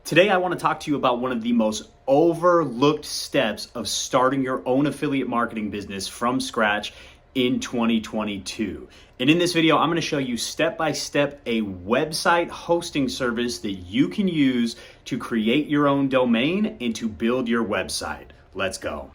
Today, I want to talk to you about one of the most overlooked steps of starting your own affiliate marketing business from scratch in 2022. And in this video, I'm going to show you step by step a website hosting service that you can use to create your own domain and to build your website. Let's go.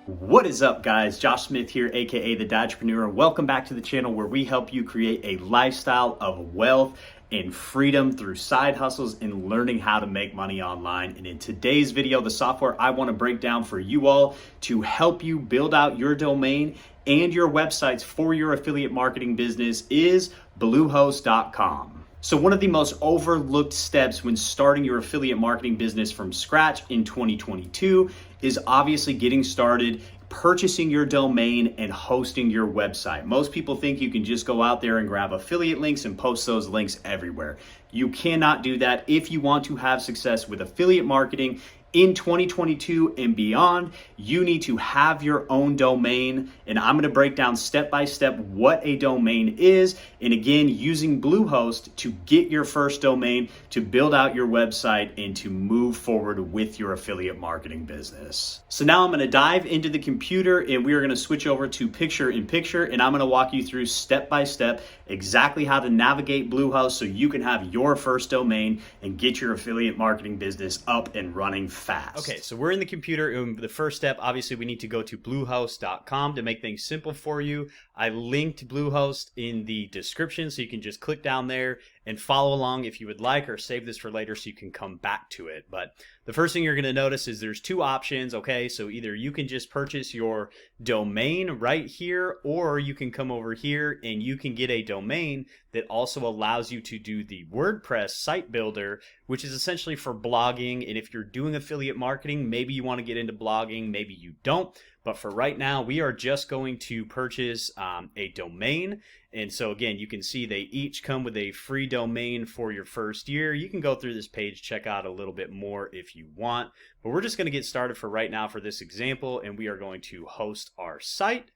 What is up, guys? Josh Smith here, aka the Dadtrepreneur. Welcome back to the channel where we help you create a lifestyle of wealth and freedom through side hustles and learning how to make money online. And in today's video, the software I want to break down for you all to help you build out your domain and your websites for your affiliate marketing business is Bluehost.com. So one of the most overlooked steps when starting your affiliate marketing business from scratch in 2022 is obviously getting started, purchasing your domain and hosting your website. Most people think you can just go out there and grab affiliate links and post those links everywhere. You cannot do that. If you want to have success with affiliate marketing in 2022 and beyond, you need to have your own domain. And I'm going to break down step by step what a domain is. And again, using Bluehost to get your first domain, to build out your website and to move forward with your affiliate marketing business. So now I'm going to dive into the computer and we are going to switch over to picture in picture. And I'm going to walk you through step by step exactly how to navigate Bluehost so you can have your first domain and get your affiliate marketing business up and running fast. Okay, so we're in the computer, and the first step, obviously, we need to go to bluehost.com to make things simple for you. I linked Bluehost in the description, so you can just click down there and follow along if you would like, or save this for later so you can come back to it. But the first thing you're going to notice is there's two options, okay? So either you can just purchase your domain right here, or you can come over here and you can get a domain that also allows you to do the WordPress site builder, which is essentially for blogging. And if you're doing affiliate marketing, maybe you want to get into blogging, maybe you don't. But for right now, we are just going to purchase a domain. And so again, you can see they each come with a free domain for your first year. You can go through this page, check out a little bit more if you want. But we're just going to get started for right now for this example, and we are going to host our site.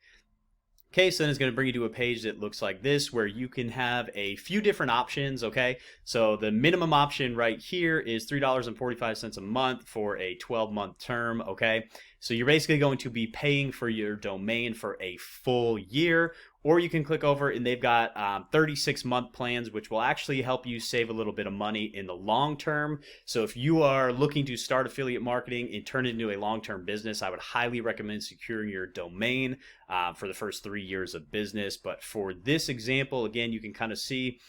Okay, so then it's going to bring you to a page that looks like this where you can have a few different options, okay? So the minimum option right here is $3.45 a month for a 12-month term, okay? So you're basically going to be paying for your domain for a full year, or you can click over and they've got 36-month plans, which will actually help you save a little bit of money in the long term. So if you are looking to start affiliate marketing and turn it into a long-term business, I would highly recommend securing your domain for the first 3 years of business. But for this example, again, you can kind of see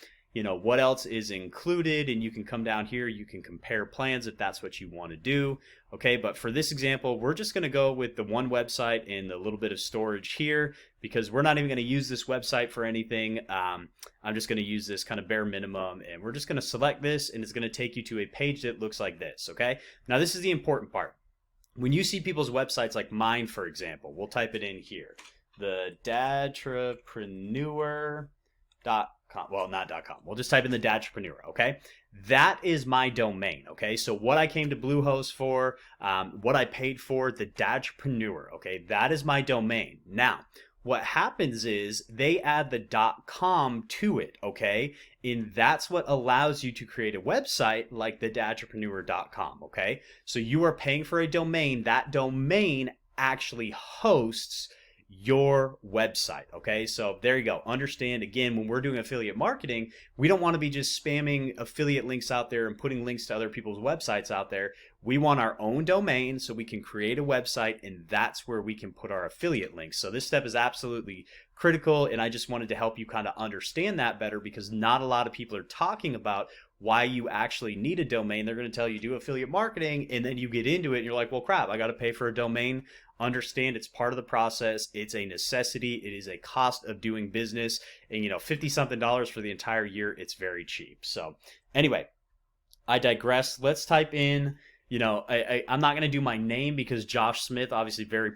what else is included, and you can come down here, you can compare plans if that's what you want to do. Okay, but for this example, we're just going to go with the one website and a little bit of storage here because we're not even going to use this website for anything. I'm just going to use this kind of bare minimum, and we're just going to select this, and it's going to take you to a page that looks like this. Okay, now this is the important part. When you see people's websites like mine, for example, we'll type it in here, the Dadtrepreneur.com. Well, not .com. We'll just type in the Dadtrepreneur, okay? That is my domain, okay? So what I came to Bluehost for, what I paid for, the Dadtrepreneur, okay? That is my domain. Now, what happens is they add the .com to it, okay? And that's what allows you to create a website like the Dadtrepreneur.com, okay? So you are paying for a domain. That domain actually hosts your website, okay? So there you go. Understand, again, when we're doing affiliate marketing, we don't want to be just spamming affiliate links out there and putting links to other people's websites out there. We want our own domain so we can create a website, and that's where we can put our affiliate links. So this step is absolutely critical, and I just wanted to help you kind of understand that better because not a lot of people are talking about why you actually need a domain. They're going to tell you do affiliate marketing, and then you get into it and you're like, well, crap, I got to pay for a domain. Understand it's part of the process. It's a necessity. It is a cost of doing business. And, $50-something for the entire year, it's very cheap. So anyway, I digress. Let's type in, I'm not going to do my name because Josh Smith, obviously very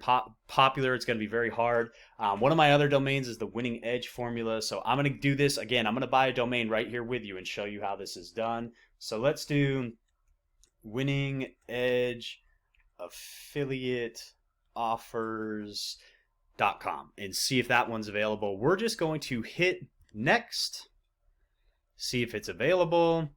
popular. It's going to be very hard. One of my other domains is the Winning Edge Formula. So I'm going to do this again. I'm going to buy a domain right here with you and show you how this is done. So let's do Winning Edge affiliateoffers.com and see if that one's available. We're just going to hit next, see if it's available.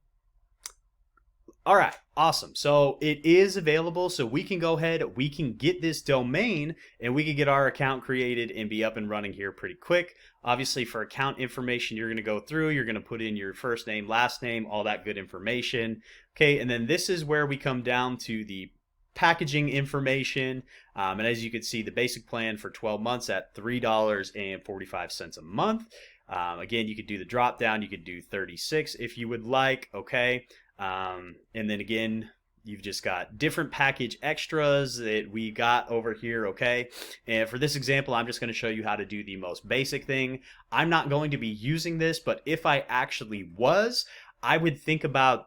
All right, awesome. So it is available, so we can go ahead, we can get this domain, and we can get our account created and be up and running here pretty quick. Obviously, for account information, you're going to go through, you're going to put in your first name, last name, all that good information. Okay, and then this is where we come down to the packaging information. And as you can see, the basic plan for 12 months at $3.45 a month. Again, you could do the drop down, you could do 36 if you would like, okay? And then again, you've just got different package extras that we got over here, okay? And for this example, I'm just going to show you how to do the most basic thing. I'm not going to be using this, but if I actually was, I would think about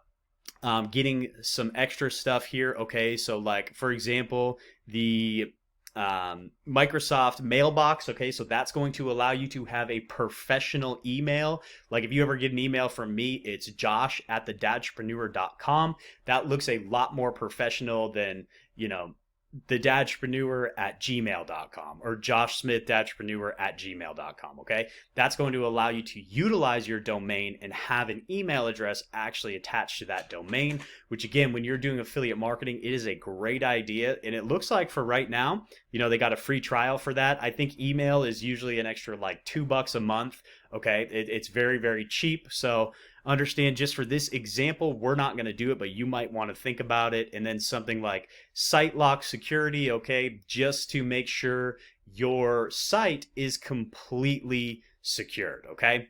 getting some extra stuff here, okay? So like, for example, the Microsoft mailbox, okay, so that's going to allow you to have a professional email. Like if you ever get an email from me, it's josh@thedadtrepreneur.com. That looks a lot more professional than, you know, thedadtrepreneur@gmail.com or joshsmithdadtrepreneur@gmail.com, okay? That's going to allow you to utilize your domain and have an email address actually attached to that domain, which again, when you're doing affiliate marketing, it is a great idea. And it looks like for right now, you know, they got a free trial for that. I think email is usually an extra like $2 a month, okay? It's very, very cheap. So understand, just for this example, we're not going to do it, but you might want to think about it. And then something like site lock security, okay, just to make sure your site is completely secured, okay?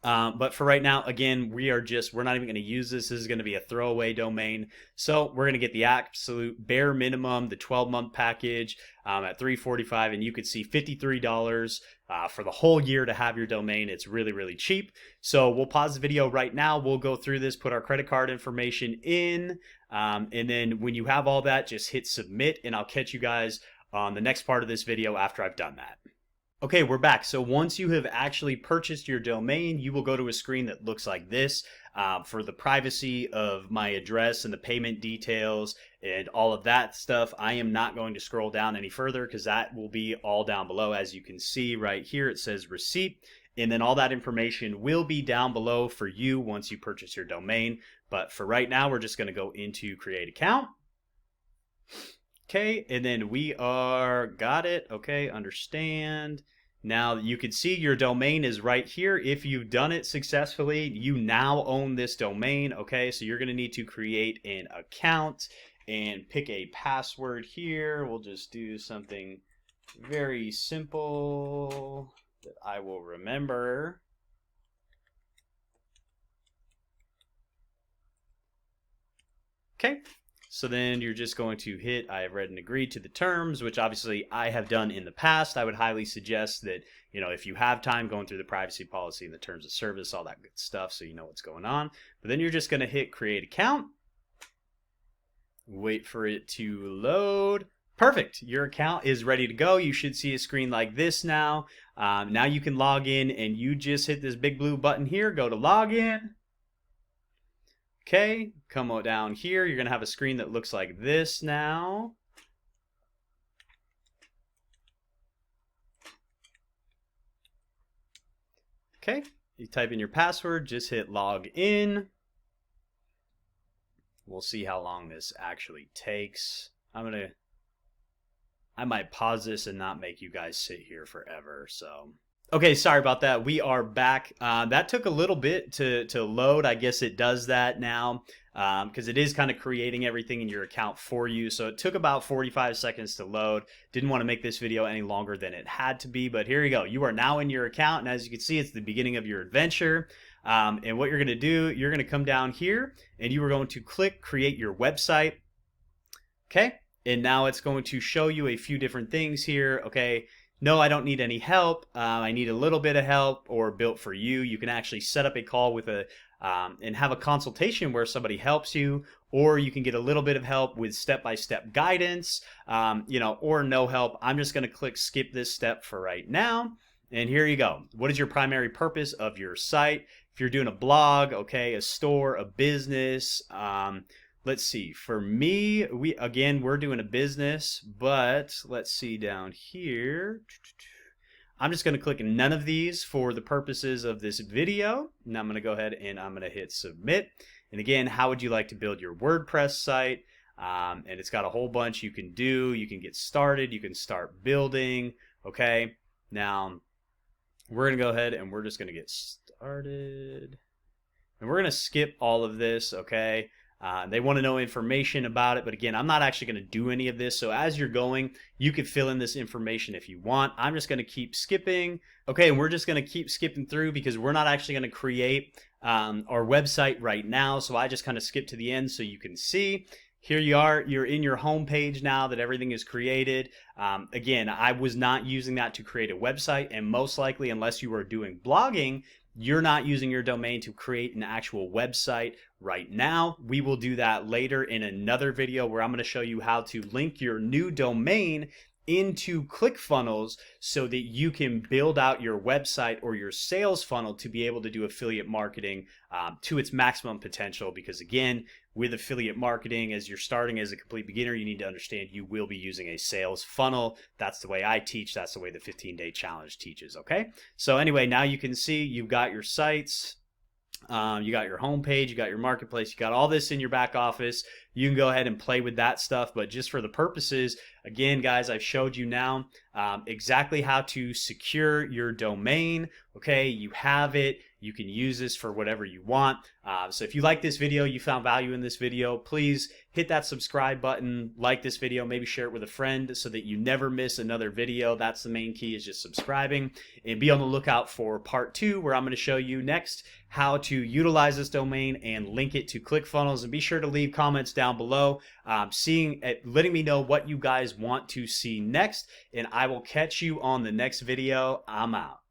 But for right now, again, we're not even going to use this. This is going to be a throwaway domain. So we're going to get the absolute bare minimum, the 12-month package at $345, and you could see $53 for the whole year to have your domain. It's really, really cheap. So we'll pause the video right now. We'll go through this, put our credit card information in, and then when you have all that, just hit submit, and I'll catch you guys on the next part of this video after I've done that. Okay, we're back. So once you have actually purchased your domain, you will go to a screen that looks like this. For the privacy of my address and the payment details and all of that stuff, I am not going to scroll down any further because that will be all down below. As you can see right here, it says receipt, and then all that information will be down below for you once you purchase your domain. But for right now, we're just going to go into create account. Okay, and then we got it. Okay, understand. Now you can see your domain is right here. If you've done it successfully, you now own this domain. Okay, so you're going to need to create an account and pick a password here. We'll just do something very simple that I will remember. Okay. So then you're just going to hit I have read and agreed to the terms, which obviously I have done in the past. I would highly suggest that, you know, if you have time, going through the privacy policy and the terms of service, all that good stuff, so you know what's going on. But then you're just going to hit create account. Wait for it to load. Perfect. Your account is ready to go. You should see a screen like this now. Now you can log in, and you just hit this big blue button here. Go to login. Okay, come on down here. You're going to have a screen that looks like this now. Okay, you type in your password, just hit log in. We'll see how long this actually takes. I might pause this and not make you guys sit here forever, so. Okay, sorry about that. We are back. That took a little bit to load. I guess it does that now because it is kind of creating everything in your account for you. So it took about 45 seconds to load. Didn't want to make this video any longer than it had to be, but here you go. You are now in your account, and as you can see, it's the beginning of your adventure. And what you're going to do, you're going to come down here, and you are going to click Create Your Website. Okay, and now it's going to show you a few different things here. Okay. No, I don't need any help. I need a little bit of help, or built for you. You can actually set up a call with and have a consultation where somebody helps you, or you can get a little bit of help with step-by-step guidance, you know, or no help. I'm just going to click skip this step for right now. And here you go. What is your primary purpose of your site? If you're doing a blog, okay, a store, a business, let's see, for me, we're doing a business, but let's see down here. I'm just going to click none of these for the purposes of this video. And I'm going to go ahead and I'm going to hit submit. And again, how would you like to build your WordPress site? And it's got a whole bunch you can do. You can get started. You can start building. Okay. Now, we're going to go ahead and we're just going to get started. And we're going to skip all of this. Okay. They want to know information about it, but again, I'm not actually going to do any of this. So as you're going, you can fill in this information if you want. I'm just going to keep skipping. Okay, and we're just going to keep skipping through because we're not actually going to create our website right now. So I just kind of skip to the end so you can see. Here you are, you're in your home page now that everything is created. Again, I was not using that to create a website, and most likely, unless you are doing blogging, you're not using your domain to create an actual website right now. We will do that later in another video where I'm going to show you how to link your new domain into ClickFunnels so that you can build out your website or your sales funnel to be able to do affiliate marketing to its maximum potential. Because again, with affiliate marketing, as you're starting as a complete beginner, you need to understand you will be using a sales funnel. That's the way I teach. That's the way the 15-day challenge teaches. Okay. So anyway, now you can see you've got your sites. You got your homepage, you got your marketplace, you got all this in your back office. You can go ahead and play with that stuff, but just for the purposes, again, guys, I've showed you now exactly how to secure your domain. Okay, you have it. You can use this for whatever you want. So if you like this video, you found value in this video, please hit that subscribe button, like this video, maybe share it with a friend so that you never miss another video. That's the main key, is just subscribing. And be on the lookout for part 2, where I'm going to show you next how to utilize this domain and link it to ClickFunnels. And be sure to leave comments down below, letting me know what you guys want to see next. And I will catch you on the next video. I'm out.